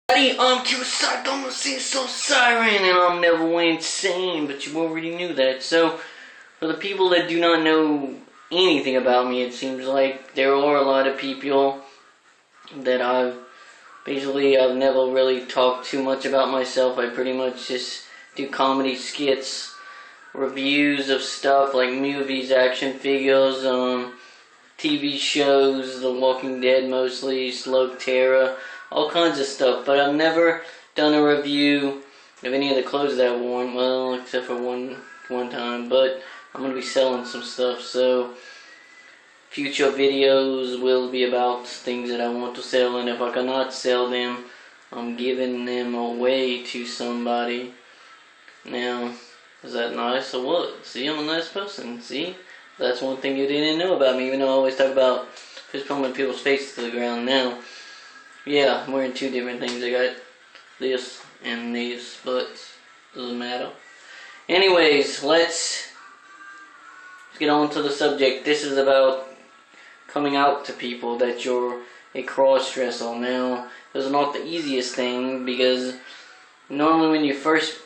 I'm Q-Side, I'm so Siren, and I'm never insane, but you already knew that. So, for the people that do not know anything about me, it seems like there are a lot of people that I've never really talked too much about myself. I pretty much just do comedy skits, reviews of stuff like movies, action figures, TV shows, The Walking Dead mostly, Slug Terror, all kinds of stuff. But I've never done a review of any of the clothes that I've worn, well, except for one time. But I'm going to be selling some stuff, so future videos will be about things that I want to sell, and if I cannot sell them, I'm giving them away to somebody. Now, is that nice or what? See, I'm a nice person, see? That's one thing you didn't know about me, even though I always talk about fist pumping people's faces to the ground. Now, yeah, I'm wearing two different things. I got this and these, but doesn't matter. Anyways, let's get on to the subject. This is about coming out to people that you're a cross-dresser. Now, this is not the easiest thing, because normally when you first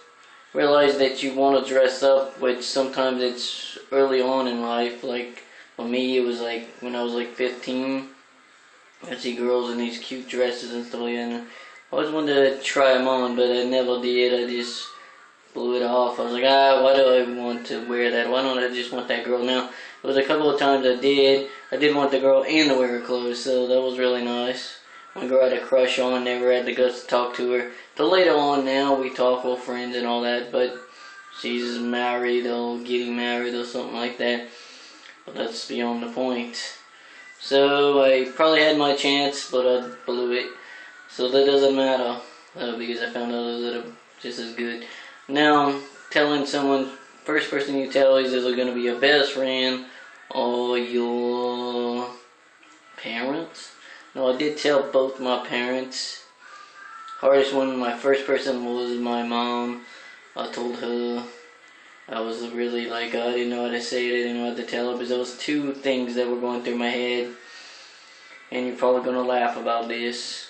realize that you want to dress up, which sometimes it's early on in life, like for me it was like when I was like 15, I'd see girls in these cute dresses and stuff like that, and I always wanted to try them on, but I never did. I just blew it off. I was like, why do I want to wear that? Why don't I just want that girl? Now, there was a couple of times I did want the girl and to wear her clothes, so that was really nice. One girl I had a crush on, never had the guts to talk to her. Till later on now, we talk, we're friends and all that, but she's married or getting married or something like that. But that's beyond the point. So, I probably had my chance, but I blew it. So that doesn't matter, because I found others that are just as good. Now, telling someone, first person you tell is it going to be your best friend or your parents? No, I did tell both my parents. Hardest one, my first person was my mom. I told her. I was really like, I didn't know how to say it, I didn't know how to tell her, because there was two things that were going through my head. And you're probably going to laugh about this.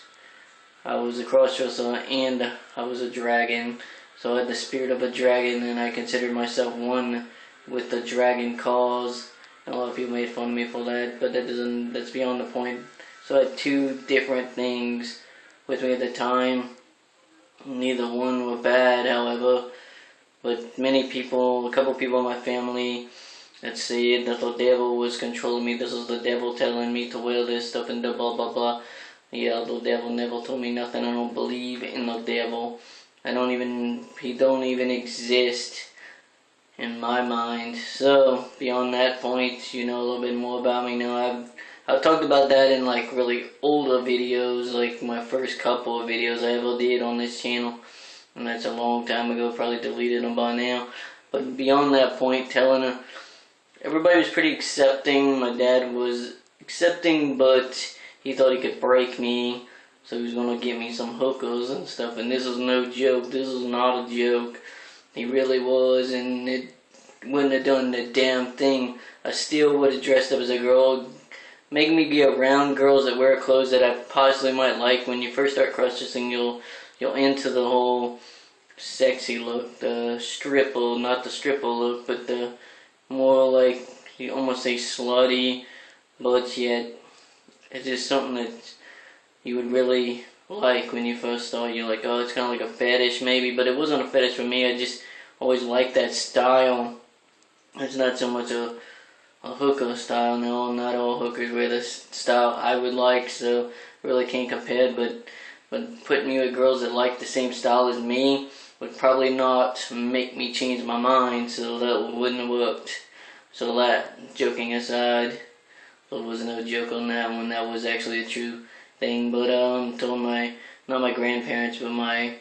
I was a crossdresser and I was a dragon. So I had the spirit of a dragon, and I considered myself one with the dragon cause. And a lot of people made fun of me for that, but that's beyond the point. So I had two different things with me at the time. Neither one were bad, however. But many people, a couple people in my family, that said that the devil was controlling me. This is the devil telling me to wear this stuff and blah blah blah. Yeah, the devil never told me nothing. I don't believe in the devil. He don't even exist in my mind. So, beyond that point, you know a little bit more about me now. I've talked about that in like really older videos, like my first couple of videos I ever did on this channel. And that's a long time ago, probably deleted them by now. But beyond that point, telling her, everybody was pretty accepting. My dad was accepting, but he thought he could break me. So he was going to get me some hookers and stuff, and this is no joke. This is not a joke. He really was, and it wouldn't have done the damn thing. I still would have dressed up as a girl, making me be around girls that wear clothes that I possibly might like. When you first start cross-dressing, you'll into the whole sexy look, the stripper, not the stripper look, but the more like, you almost say slutty, but yet it's just something that you would really like when you first start. You're like, oh, it's kind of like a fetish maybe, but it wasn't a fetish for me. I just always liked that style. It's not so much a hooker style. No, not all hookers wear this style I would like, so really can't compare. But putting me with girls that like the same style as me would probably not make me change my mind, so that wouldn't have worked. So that, joking aside, there was no joke on that one. That was actually a true thing. But told not my grandparents, but my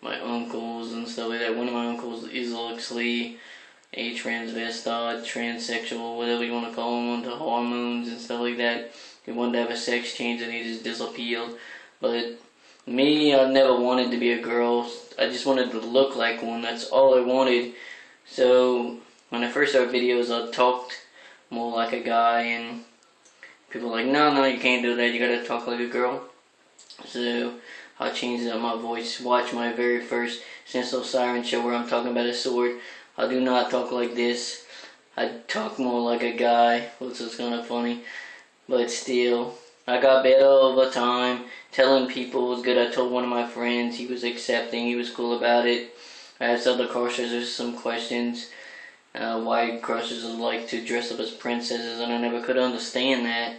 uncles and stuff like that. One of my uncles is actually a transvestite, transsexual, whatever you want to call him, on the hormones and stuff like that. He wanted to have a sex change and he just disappeared. But me, I never wanted to be a girl. I just wanted to look like one. That's all I wanted. So when I first started videos, I talked more like a guy, and people are like, no, you can't do that. You gotta talk like a girl. So I changed up my voice. Watch my very first Senso Siren show where I'm talking about a sword. I do not talk like this. I talk more like a guy, which is kind of funny. But still, I got better over time. Telling people was good. I told one of my friends. He was accepting. He was cool about it. I asked other crossdressers some questions. Why crossdressers like to dress up as princesses, and I never could understand that.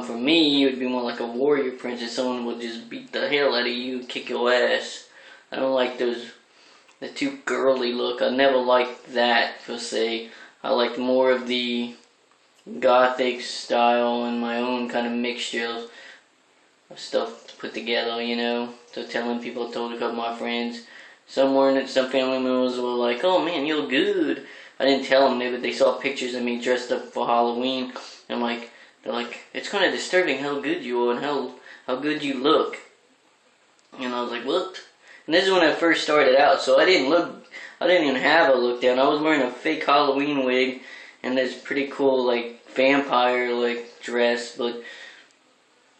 For me, it would be more like a warrior princess. Someone would just beat the hell out of you, kick your ass. I don't like the too girly look. I never liked that, per se. I liked more of the gothic style and my own kind of mixture of stuff put together, you know. So telling people, I told a couple of my friends. Some family members were like, oh man, you look good. I didn't tell them, but they saw pictures of me dressed up for Halloween. And they're like, it's kind of disturbing how good you are and how good you look. And I was like, what? And this is when I first started out, so I didn't even have a look down. I was wearing a fake Halloween wig and this pretty cool, like, vampire, like, dress, but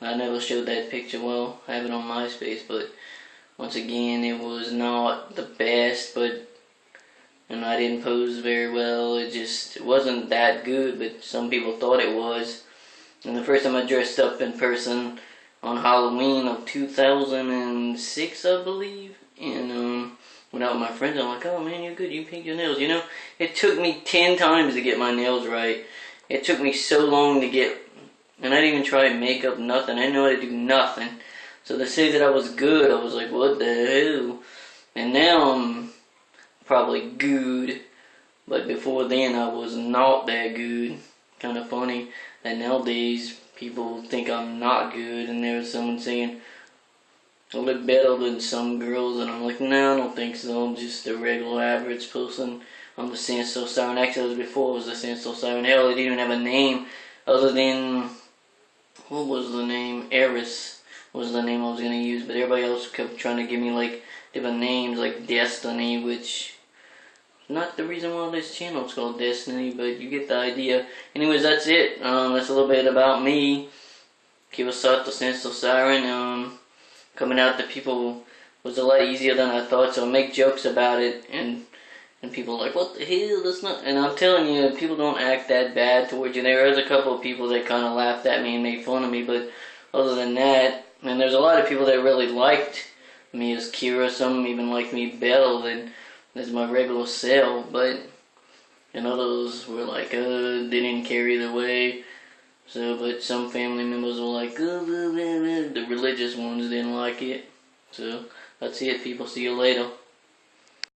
I never showed that picture. Well, I have it on MySpace, but once again, it was not the best, and I didn't pose very well. It wasn't that good, but some people thought it was. And the first time I dressed up in person on Halloween of 2006, I believe, and went out with my friends. I'm like, oh man, you're good, you paint your nails. You know, it took me 10 times to get my nails right. It took me so long to get, and I didn't even try makeup, nothing. I didn't know how to do nothing. So to say that I was good, I was like, what the hell? And now I'm probably good, but before then I was not that good. Kind of funny that nowadays people think I'm not good, and there's someone saying I look better than some girls, and I'm like, no, I don't think so. I'm just a regular average person. I'm the Senso Siren. Actually, it was before it was the Senso Siren. Hell, it didn't even have a name other than, what was the name? Eris was the name I was going to use, but everybody else kept trying to give me like different names, like Destiny, which is not the reason why this channel is called Destiny, but you get the idea. Anyways, that's it. That's a little bit about me. Kawasaki Senso Siren. Coming out to people was a lot easier than I thought, so I make jokes about it, and people are like, what the hell, that's not, and I'm telling you, people don't act that bad towards you. There was a couple of people that kind of laughed at me and made fun of me, but other than that, and there's a lot of people that really liked me as Kira. Some even liked me better than as my regular self, but, and others were like, they didn't care either way. So, but some family members were like, the religious ones didn't like it. So, that's it, people. See you later.